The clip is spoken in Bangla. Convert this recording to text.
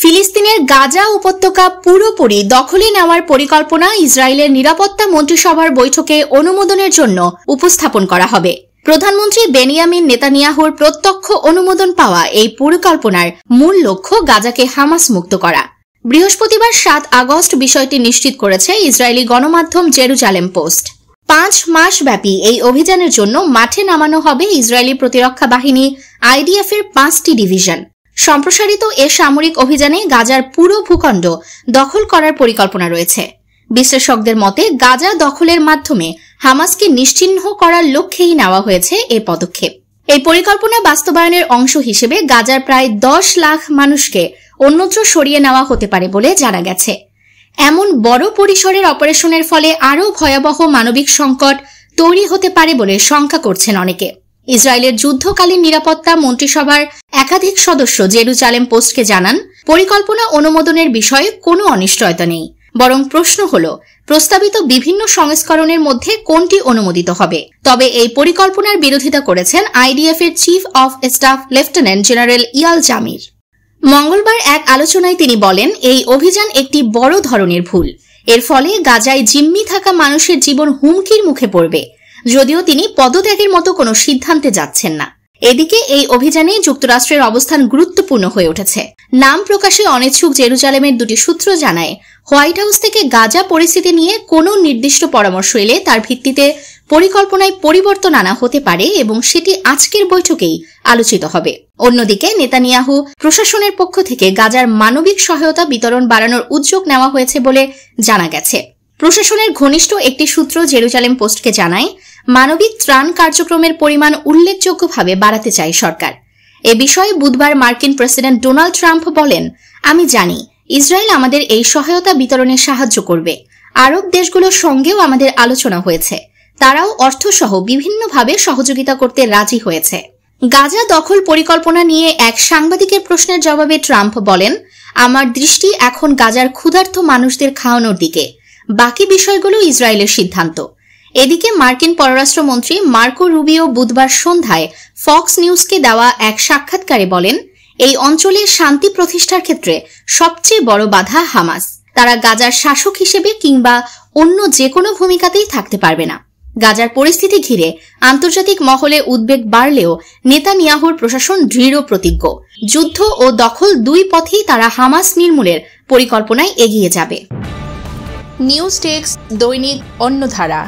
ফিলিস্তিনের গাজা উপত্যকা পুরোপুরি দখলে নেওয়ার পরিকল্পনা ইসরায়েলের নিরাপত্তা মন্ত্রিসভার বৈঠকে অনুমোদনের জন্য উপস্থাপন করা হবে। প্রধানমন্ত্রী বেনিয়ামিন নেতানিয়াহুর প্রত্যক্ষ অনুমোদন পাওয়া এই পরিকল্পনার মূল লক্ষ্য গাজাকে হামাস মুক্ত করা। বৃহস্পতিবার 7 আগস্ট বিষয়টি নিশ্চিত করেছে ইসরায়েলি গণমাধ্যম জেরুজালেম পোস্ট। 5 মাস ব্যাপী এই অভিযানের জন্য মাঠে নামানো হবে ইসরায়েলি প্রতিরক্ষা বাহিনী IDF এর 5টি ডিভিশন। সম্প্রসারিত এ সামরিক অভিযানে গাজার পুরো ভূখণ্ড দখল করার পরিকল্পনা রয়েছে। বিশ্লেষকদের মতে গাজা দখলের মাধ্যমে হামাসকে নিশ্চিহ্ন করার লক্ষ্যেই নেওয়া হয়েছে এই পদক্ষেপ। এই পরিকল্পনা বাস্তবায়নের অংশ হিসেবে গাজার প্রায় 10 লাখ মানুষকে অন্যত্র সরিয়ে নেওয়া হতে পারে বলে জানা গেছে। এমন বড় পরিসরের অপারেশনের ফলে আরও ভয়াবহ মানবিক সংকট তৈরি হতে পারে বলে শঙ্কা করছেন অনেকে। ইসরায়েলের যুদ্ধকালীন নিরাপত্তা মন্ত্রিসভার একাধিক সদস্য জেরুজালেম পোস্টকে জানান, পরিকল্পনা অনুমোদনের বিষয়ে কোনো অনিশ্চয়তা নেই, বরং প্রশ্ন হল প্রস্তাবিত বিভিন্ন সংস্করণের মধ্যে কোনটি অনুমোদিত হবে। তবে এই পরিকল্পনার বিরোধিতা করেছেন IDF এর chief of staff lieutenant general Eyal Zamir. মঙ্গলবার এক আলোচনায় তিনি বলেন, এই অভিযান একটি বড় ধরনের ভুল। এর ফলে গাজায় জিম্মি থাকা মানুষের জীবন হুমকির মুখে পড়বে, যদিও তিনি পদত্যাগের মতো কোনো সিদ্ধান্তে যাচ্ছেন না। এদিকে এই অভিযানে যুক্তরাষ্ট্রের অবস্থান গুরুত্বপূর্ণ হয়ে উঠেছে। নাম প্রকাশে অনিচ্ছুক জেরুজালেমের দুটি সূত্র জানায়, হোয়াইট হাউস থেকে গাজা পরিস্থিতি নিয়ে কোনো নির্দিষ্ট পরামর্শ এলে তার ভিত্তিতে পরিকল্পনায় পরিবর্তন আনা হতে পারে এবং সেটি আজকের বৈঠকেই আলোচিত হবে। অন্যদিকে নেতানিয়াহু প্রশাসনের পক্ষ থেকে গাজার মানবিক সহায়তা বিতরণ বাড়ানোর উদ্যোগ নেওয়া হয়েছে বলে জানা গেছে। প্রশাসনের ঘনিষ্ঠ একটি সূত্র জেরুজালেম পোস্টকে জানায়, মানবিক ত্রাণ কার্যক্রমের পরিমাণ উল্লেখযোগ্যভাবে বাড়াতে চায় সরকার। এ বিষয়ে বুধবার মার্কিন প্রেসিডেন্ট ডোনাল্ড ট্রাম্প বলেন, আমি জানি ইসরায়েল আমাদের এই সহায়তা বিতরণে সাহায্য করবে। আরব দেশগুলোর সঙ্গেও আমাদের আলোচনা হয়েছে, তারাও অর্থসহ বিভিন্নভাবে সহযোগিতা করতে রাজি হয়েছে। গাজা দখল পরিকল্পনা নিয়ে এক সাংবাদিকের প্রশ্নের জবাবে ট্রাম্প বলেন, আমার দৃষ্টি এখন গাজার ক্ষুধার্ত মানুষদের খাওয়ানোর দিকে, বাকি বিষয়গুলো ইসরায়েলের সিদ্ধান্ত। এদিকে মার্কিন পররাষ্ট্রমন্ত্রী মার্কো রুবিও বুধবার সন্ধ্যায় ফক্স নিউজকে দেওয়া এক সাক্ষাৎকারে বলেন, এই অঞ্চলে শান্তি প্রতিষ্ঠার ক্ষেত্রে সবচেয়ে বড় বাধা হামাস। তারা গাজার শাসক হিসেবে কিংবা অন্য যে কোনো ভূমিকাতেই থাকতে পারবে না। গাজার পরিস্থিতি ঘিরে আন্তর্জাতিক মহলে উদ্বেগ বাড়লেও নেতানিয়াহুর প্রশাসন দৃঢ় প্রতিজ্ঞ। যুদ্ধ ও দখল দুই পথেই তারা হামাস নির্মূলের পরিকল্পনায় এগিয়ে যাবে। নিউজ ডেস্ক, দৈনিক অন্যধারা।